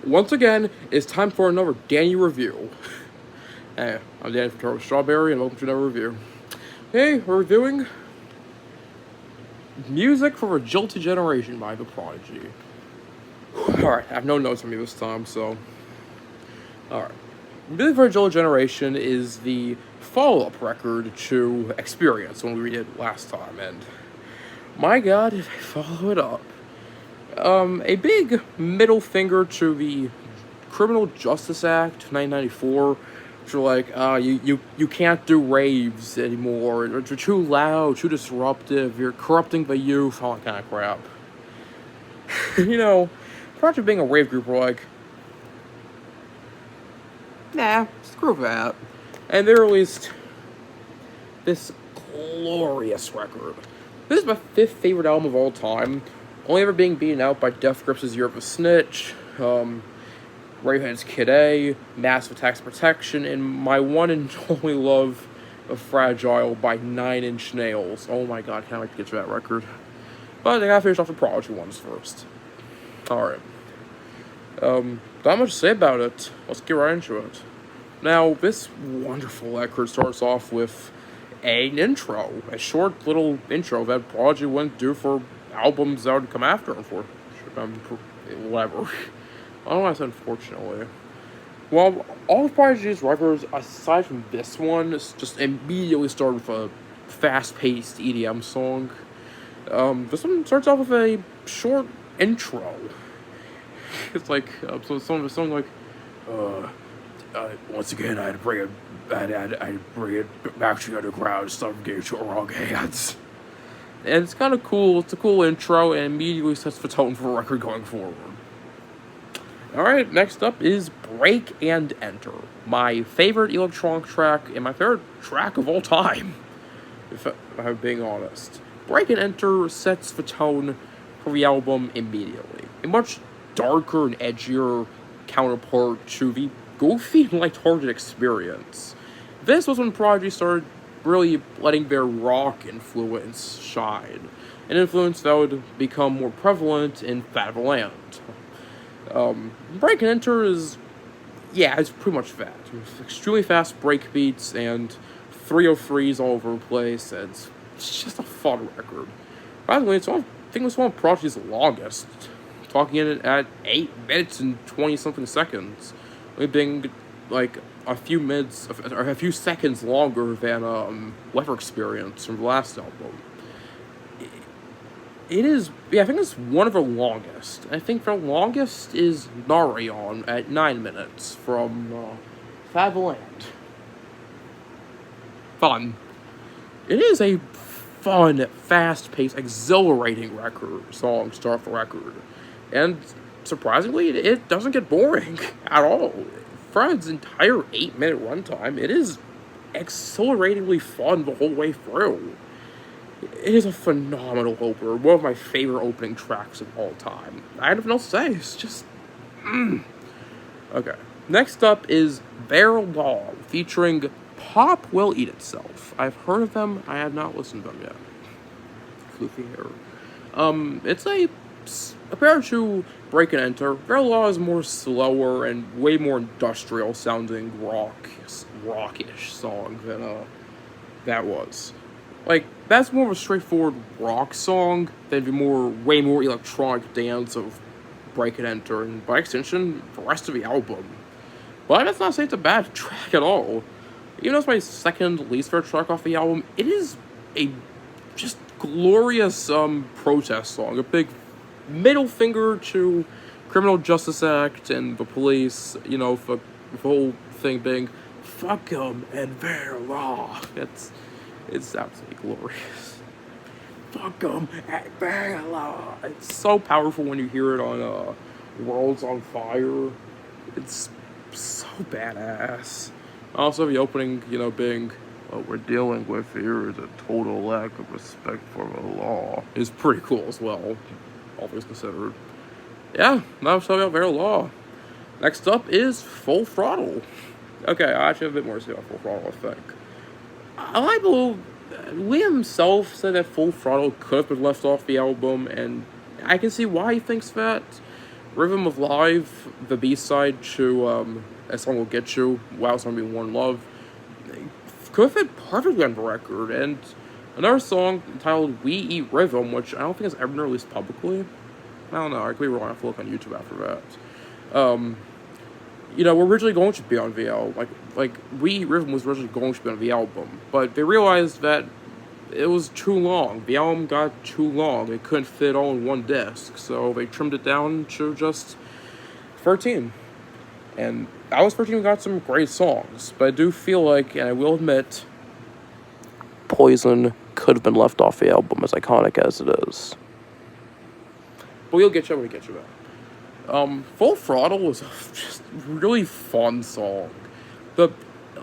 Once again, it's time for another Dani review. Hey, I'm Dani from Turtle Strawberry, and welcome to another review. Hey, we're reviewing music for a Jilted Generation by the Prodigy. Alright, I have no notes on me this time, so... Alright. Music for a Jilted Generation is the follow-up record to Experience, when we did it last time, and... my god, did I follow it up. A big middle finger to the Criminal Justice Act of 1994, which are like, you can't do raves anymore, you're too loud, too disruptive, you're corrupting the youth, all that kind of crap. Project being a rave group were like, nah, screw that. And they released this glorious record. This is my 5th favorite album of all time, only ever being beaten out by Death Grips' Year of a Snitch, Radiohead's Kid A, Massive Attack's Protection, and my one and only love of Fragile by 9 Inch Nails. Oh my god, can't wait to get to that record. But I gotta finish off the Prodigy ones first. Alright. Not much to say about it. Let's get right into it. Now, this wonderful record starts off with an intro. A short little intro that Prodigy wouldn't do for albums that would come after him for. Whatever. I don't know why I said unfortunately. Well, all of Prodigy's records, aside from this one, just immediately start with a fast-paced EDM song. This one starts off with a short intro. It's like, so some of the song like, once again, I'd bring it back to the underground, stuff getting to wrong hands. And it's kind of cool. It's a cool intro, and immediately sets the tone for a record going forward. Alright, next up is Break and Enter, my favorite electronic track, and my favorite track of all time, if I'm being honest. Break and Enter sets the tone for the album immediately. A much darker and edgier counterpart to the goofy and lighthearted Experience. This was when Prodigy started really letting their rock influence shine, an influence that would become more prevalent in Fat of the Land. Break and Enter is, it's pretty much that. It's extremely fast break beats and 303s all over the place, and it's just a fun record. By the way, I think it's one of Prodigy's longest, talking in it at 8 minutes and 20-something seconds, only being like a few minutes, or a few seconds longer than Weather Experience from the last album. It is, I think it's one of the longest. I think the longest is Narion at 9 minutes from Fat of the Land. Fun. It is a fun, fast-paced, exhilarating song to start the record. And surprisingly, it doesn't get boring at all. For its entire 8-minute runtime, it is exhilaratingly fun the whole way through. It is a phenomenal opener, one of my favorite opening tracks of all time. I have nothing else to say, it's just... Okay, next up is Their Law, featuring Pop Will Eat Itself. I've heard of them, I have not listened to them yet. Floofy hair. It's compared to Break and Enter, Their Law is more slower and way more industrial sounding rockish song than that was. Like, that's more of a straightforward rock song than the way more electronic dance of Break and Enter, and by extension, the rest of the album. But that's not to say it's a bad track at all. Even though it's my second least favorite track off the album, it is a just glorious protest song. A big middle finger to Criminal Justice Act and the police, for the whole thing being, fuck them and their law. It's absolutely glorious. Fuck them and their law. It's so powerful when you hear it on World's on Fire. It's so badass. Also, the opening, being, what we're dealing with here is a total lack of respect for the law, is pretty cool as well, all things considered. Yeah, now I'm talking about Their Law. Next up is Full Throttle. Okay, I actually have a bit more to say about Full Throttle, I think. I believe Liam himself said that Full Throttle could have been left off the album, and I can see why he thinks that. Rhythm of Live, the B-side to A Song Will Get You, Wow, It's Gonna Be One Love, could fit perfectly on the record. And another song entitled We Eat Rhythm, which I don't think has ever been released publicly. I don't know, I could be wrong, I have to look on YouTube after that. We're originally going to be on VL. Like We Eat Rhythm was originally going to be on the album, but they realized that it was too long. The album got too long. It couldn't fit all in one disc, so they trimmed it down to just 13. And that was 13 got some great songs, but I do feel like, and I will admit, Poison could have been left off the album, as iconic as it is. But we'll get you when we get you back. Full Throttle was just a really fun song.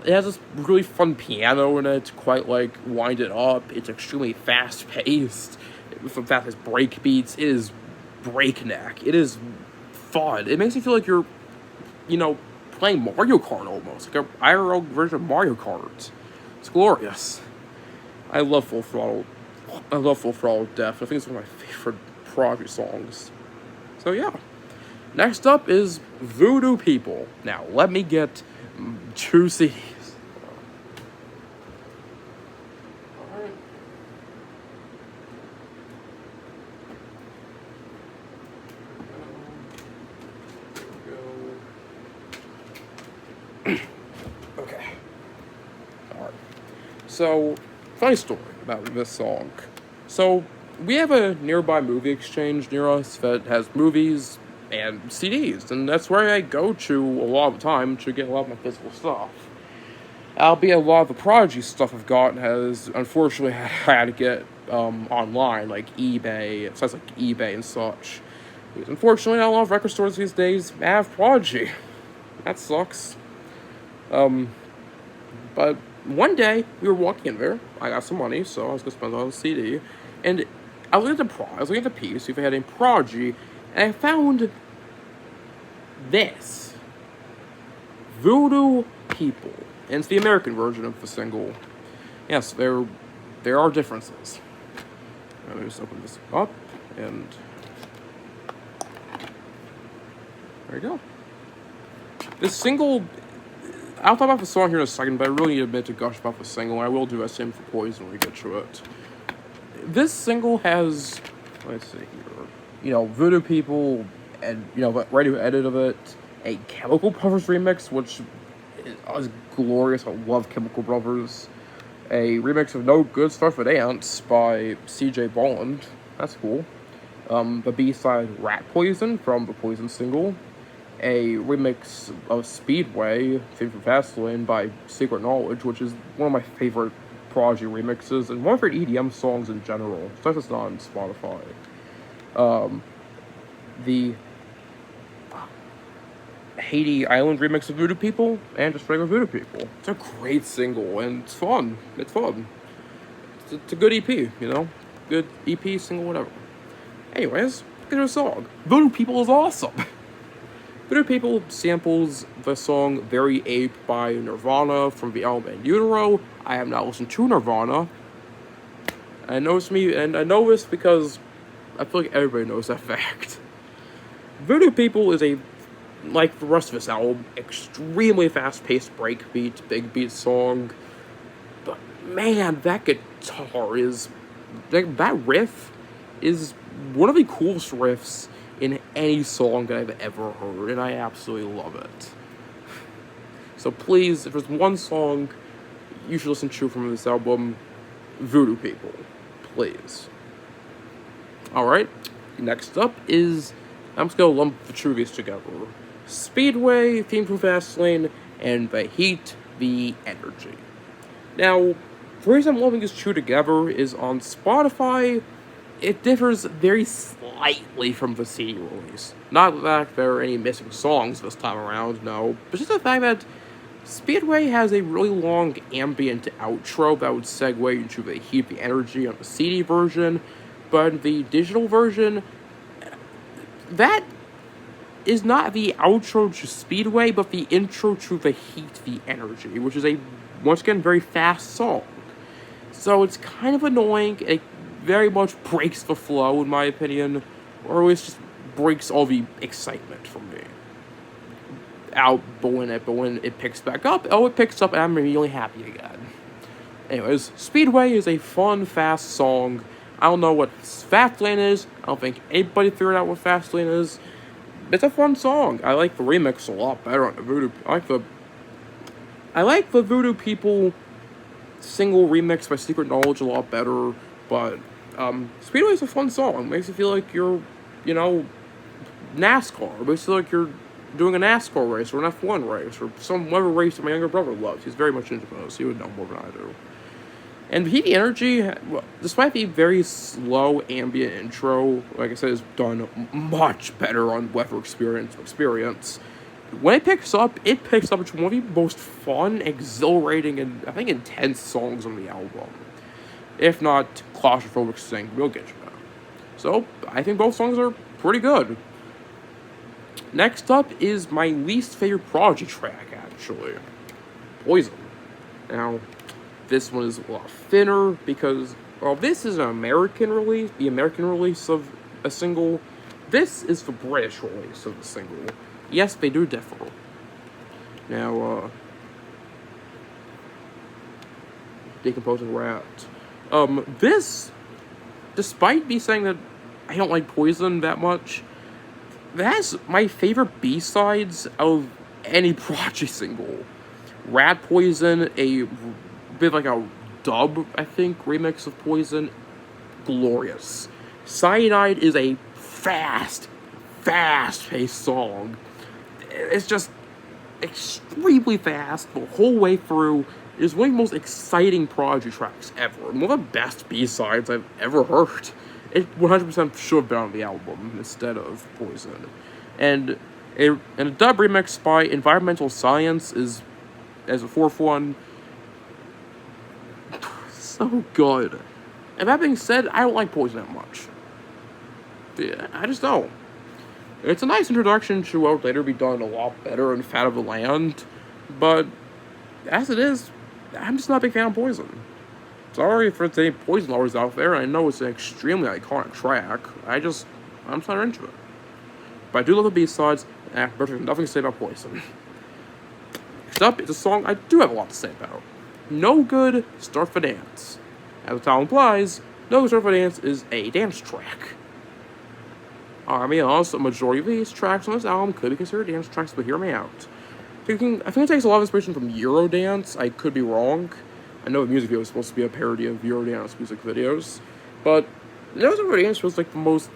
It has this really fun piano in it, quite like wind it up. It's extremely fast paced, with some fast break beats. It is breakneck. It is fun. It makes you feel like you're, playing Mario Kart almost, like an IRL version of Mario Kart. It's glorious. I love Full Throttle. I love Full Throttle Death. I think it's one of my favorite Prodigy songs. So yeah. Next up is Voodoo People. Now let me get 2 CDs. Okay. Alright. So, funny story about this song. So, we have a nearby movie exchange near us that has movies and CDs, and that's where I go to a lot of the time to get a lot of my physical stuff. Albeit a lot of the Prodigy stuff I've got has unfortunately had to get online, like eBay, sites like eBay and such. Because unfortunately, not a lot of record stores these days have Prodigy. That sucks. But one day we were walking in there. I got some money, so I was gonna spend it on a CD, and I was looking at the piece, see if they had any Prodigy, and I found this. Voodoo People. And it's the American version of the single. Yes, there are differences. Let me just open this up, and there you go. This single, I'll talk about the song here in a second, but I really need a minute to gush about the single, and I will do that same for Poison when we get to it. This single has, let's see here, Voodoo People, and, the radio edit of it, a Chemical Brothers remix, which is glorious. I love Chemical Brothers. A remix of No Good Stuff for Dance by CJ Bolland. That's cool. The B-side Rat Poison from the Poison single. A remix of Speedway, Theme from Fastlane by Secret Knowledge, which is one of my favorite Prodigy remixes, and one of my favorite EDM songs in general. So it's not on Spotify. The Haiti Island remix of Voodoo People, and just regular Voodoo People. It's a great single, and it's fun. It's fun. It's a good EP, Good EP, single, whatever. Anyways, get to a song. Voodoo People is awesome. Voodoo People samples the song Very Ape by Nirvana from the album In Utero. I have not listened to Nirvana. I know this because I feel like everybody knows that fact. Voodoo People is like the rest of this album, extremely fast-paced breakbeat, big beat song. But man, that guitar is, that riff is one of the coolest riffs in any song that I've ever heard, and I absolutely love it. So please, if there's one song you should listen to from this album, Voodoo People, please. Alright, next up is, I'm just gonna lump the two of these together. Speedway, Theme from Fastlane, and The Heat, The Energy. Now, the reason I'm lumping these two together is on Spotify, it differs very slightly from the CD release. Not that there are any missing songs this time around, no, but just the fact that Speedway has a really long ambient outro that would segue into The Heat, The Energy on the CD version, but the digital version, that is not the outro to Speedway, but the intro to The Heat, The Energy, which is a, once again, very fast song. So it's kind of annoying. It very much breaks the flow, in my opinion, or at least just breaks all the excitement from me. But when it picks back up, it picks up and I'm immediately happy again. Anyways, Speedway is a fun, fast song. I don't know what Fastlane is. I don't think anybody figured out what Fastlane is. It's a fun song. I like the remix a lot better on the Voodoo. I like the Voodoo People single remix by Secret Knowledge a lot better. But Speedway is a fun song. It makes you feel like you're, NASCAR. It makes you feel like you're doing a NASCAR race or an F1 race or some whatever race that my younger brother loves. He's very much into those. He would know more than I do. And the energy, despite the very slow ambient intro, like I said, is done much better on Weather Experience. When it picks up into one of the most fun, exhilarating, and I think intense songs on the album. If not claustrophobic sing, we'll get you that. So, I think both songs are pretty good. Next up is my least favorite Prodigy track, actually. Poison. Now, this one is a lot thinner because, this is an American release, the American release of a single. This is the British release of the single. Yes, they do differ. Now, decomposing rat. This, despite me saying that I don't like Poison that much, that's my favorite B-sides of any Prodigy single. Rat Poison, a bit like a dub, I think, remix of Poison. Glorious. Cyanide is a fast-paced song. It's just extremely fast the whole way through. It is one of the most exciting Prodigy tracks ever. And one of the best B-sides I've ever heard. It 100% should have been on the album instead of Poison. And a dub remix by Environmental Science is, as a fourth one, so good. And that being said, I don't like Poison that much. Yeah, I just don't. It's a nice introduction to what would later be done a lot better in Fat of the Land, but as it is, I'm just not a big fan of Poison. Sorry for any Poison lovers out there. I know it's an extremely iconic track. I'm just not into it. But I do love the B-sides, and I have nothing to say about Poison. Next up, it's a song I do have a lot to say about. No Good, Start for Dance. As the title implies, No Good, Start for Dance is a dance track. I mean, honestly, a majority of these tracks on this album could be considered dance tracks, but hear me out. I think it takes a lot of inspiration from Eurodance. I could be wrong. I know the music video is supposed to be a parody of Eurodance music videos, but No Good Dance feels like the most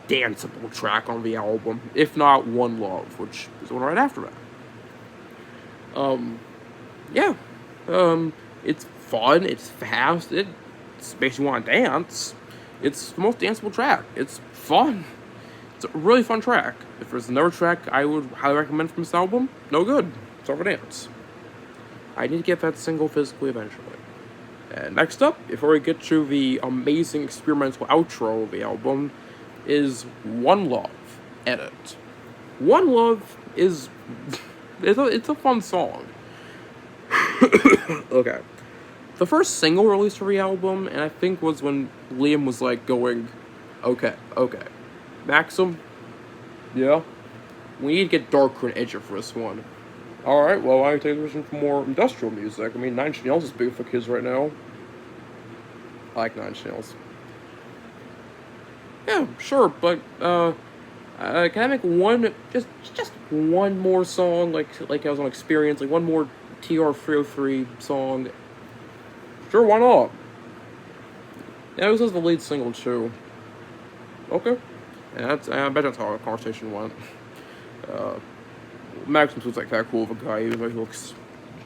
danceable track on the album, if not One Love, which is the one right after that. It's fun, it's fast, it makes you want to dance. It's the most danceable track. It's fun. It's a really fun track. If there's another track I would highly recommend from this album, No Good, Start for Dance. I need to get that single physically eventually. And next up, before we get to the amazing experimental outro of the album, is One Love, Edit. One Love is... it's a fun song. Okay. The first single released for the album, and I think was when Liam was like going, okay. Maxim, yeah? We need to get darker and edgier for this one. Alright, well, I take the vision for more industrial music. I mean, Nine Inch Nails is big for kids right now. I like Nine Inch Nails. Yeah, sure, but, can I make one, just one more song, like I was on Experience, like one more TR-303 song? Sure, why not? Yeah, this is the lead single, too. Okay. Yeah, I bet that's how our conversation went. Maxim looks like that cool of a guy, even though he looks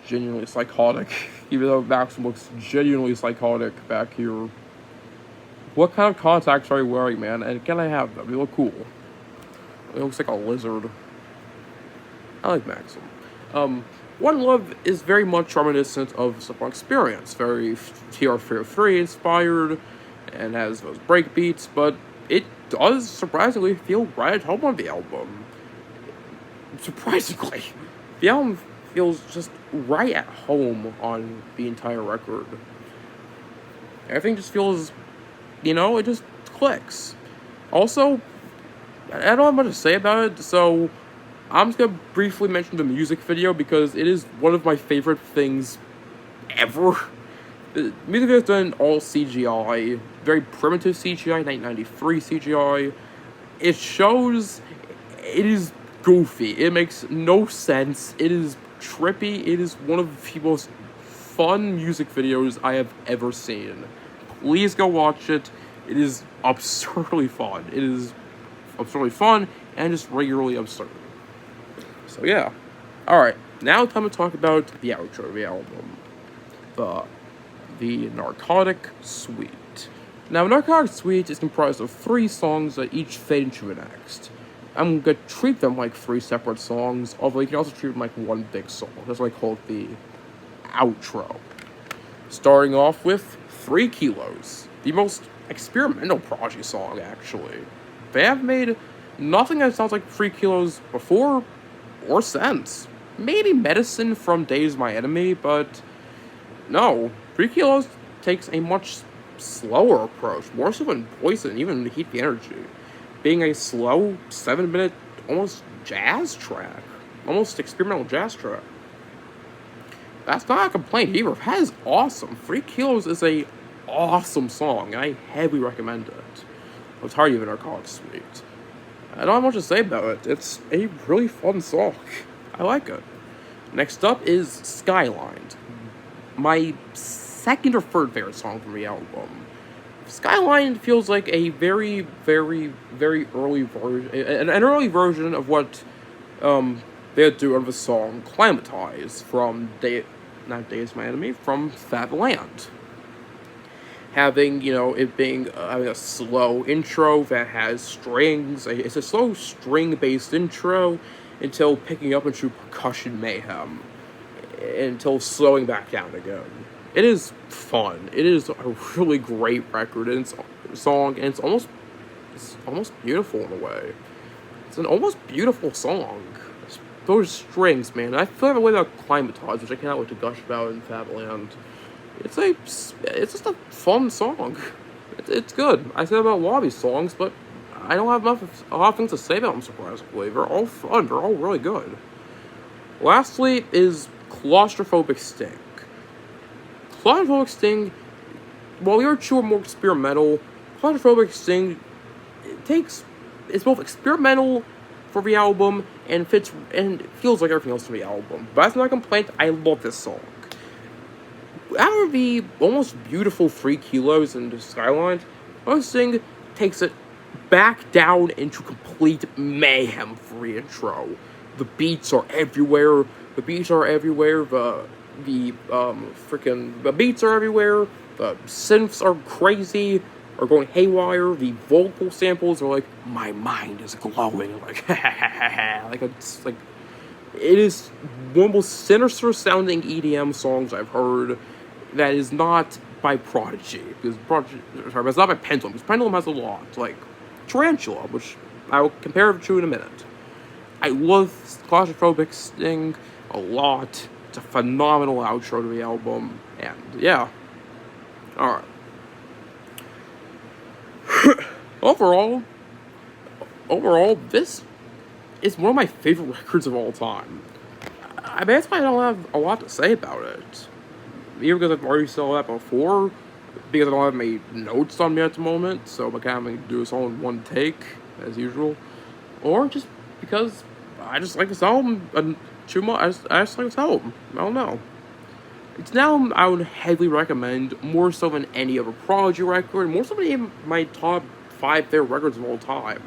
genuinely psychotic. Even though Maxim looks genuinely psychotic back here. What kind of contacts are you wearing, man? And can I have them? They look cool. He looks like a lizard. I like Maxim. One Love is very much reminiscent of Stuff on Experience. Very TR-303 inspired, and has those break beats, but it does surprisingly feel right at home on the album. Surprisingly. The album feels just right at home on the entire record. Everything just feels, it just clicks. Also, I don't have much to say about it, so I'm just gonna briefly mention the music video because it is one of my favorite things ever. The music video is done all CGI, very primitive CGI, 1993 CGI. It shows, it is goofy, it makes no sense, it is trippy, it is one of the most fun music videos I have ever seen. Please go watch it, it is absurdly fun. It is absurdly fun and just regularly absurd. So yeah. Alright, now time to talk about the outro of the album. The Narcotic Suite. Now, Narcotic Suite is comprised of 3 songs that each fade into the next. I'm gonna treat them like 3 separate songs, although you can also treat them like one big song. That's why I call it the outro. Starting off with 3 Kilos, the most experimental Prodigy song, actually. They have made nothing that sounds like 3 Kilos before or since. Maybe Medicine from Days My Enemy, but no. 3 Kilos takes a much slower approach, more so than Poison, even Heat the Energy. Being a slow, 7-minute, almost jazz track. Almost experimental jazz track. That's not a complaint either. That is awesome. 3 Kilos is a awesome song. I heavily recommend it. It's hard even Narcotic Suite. I don't have much to say about it. It's a really fun song. I like it. Next up is Skyline. My second or third favorite song from the album. Skyline feels like a very, very, very early version, an early version of what they do of the song Climatize from not Days My Enemy, from Fat Land. Having, it being a slow intro that has strings. It's a slow string-based intro until picking up into percussion mayhem. Until slowing back down again. It is fun. It is a really great record and song, and it's almost beautiful in a way. It's an almost beautiful song. Those strings, man. I feel the way about Climatize, which I cannot wait to gush about in Fabland. It's just a fun song. It's good. I said about a lot of these songs, but I don't have a lot of things to say about them, surprisingly. They're all fun. They're all really good. Lastly is Claustrophobic Sting. Claustrophobic Sting, while the other 2 are more experimental, Claustrophobic Sting it's both experimental for the album and fits and feels like everything else from the album. But that's not a complaint. I love this song. Out of the almost beautiful 3 Kilos and Skyline, Claustrophobic Sting takes it back down into complete mayhem for the intro. The beats are everywhere. The beats are everywhere. The beats are everywhere. The synths are crazy, are going haywire. The vocal samples are like, my mind is glowing. Like, it's like, it is one of the most sinister sounding EDM songs I've heard that is not by Prodigy. Because it's not by Pendulum. Because Pendulum has a lot. Like, Tarantula, which I will compare it to in a minute. I love Claustrophobic Sting a lot. It's a phenomenal outro to the album. And, yeah. Alright. Overall, this is one of my favorite records of all time. I mean, that's why I don't have a lot to say about it. Either because I've already said that before, because I don't have my notes on me at the moment, so I'm kind of going to do this all in one take, as usual. Or just because I just like this album too much. I just like this album. I don't know. It's an album I would heavily recommend, more so than any other Prodigy record, more so than even my top 5 favorite records of all time.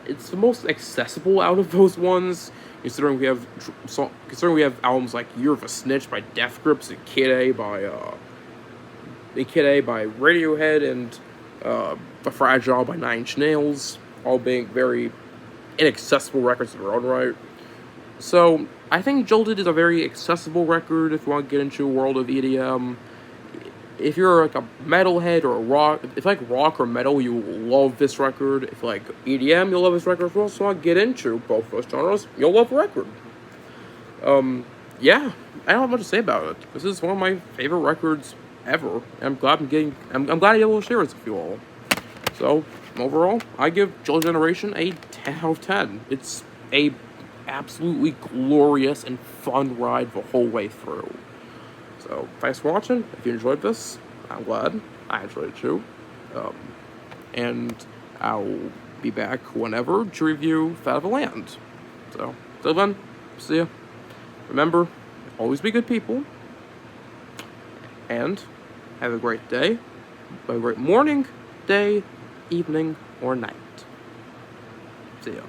It's the most accessible out of those ones, considering we have albums like Year of a Snitch by Death Grips and Kid A by Radiohead and The Fragile by Nine Inch Nails, all being very inaccessible records in their own right. So, I think Jilted is a very accessible record if you want to get into a world of EDM. If you're like a metalhead or a rock, if you like rock or metal, you will love this record. If you like EDM, you'll love this record. If you also want to get into both of those genres, you'll love the record. Yeah, I don't have much to say about it. This is one of my favorite records ever. I'm glad I'm glad I'm able to share this with you all. So, overall, I give Jilted Generation a 10. 10 out of 10. It's a absolutely glorious and fun ride the whole way through. So, thanks for watching. If you enjoyed this, I'm glad. I enjoyed it too. And I'll be back whenever to review Fat of the Land. So, till then, see ya. Remember, always be good people. And have a great day, a great morning, day, evening, or night. See ya.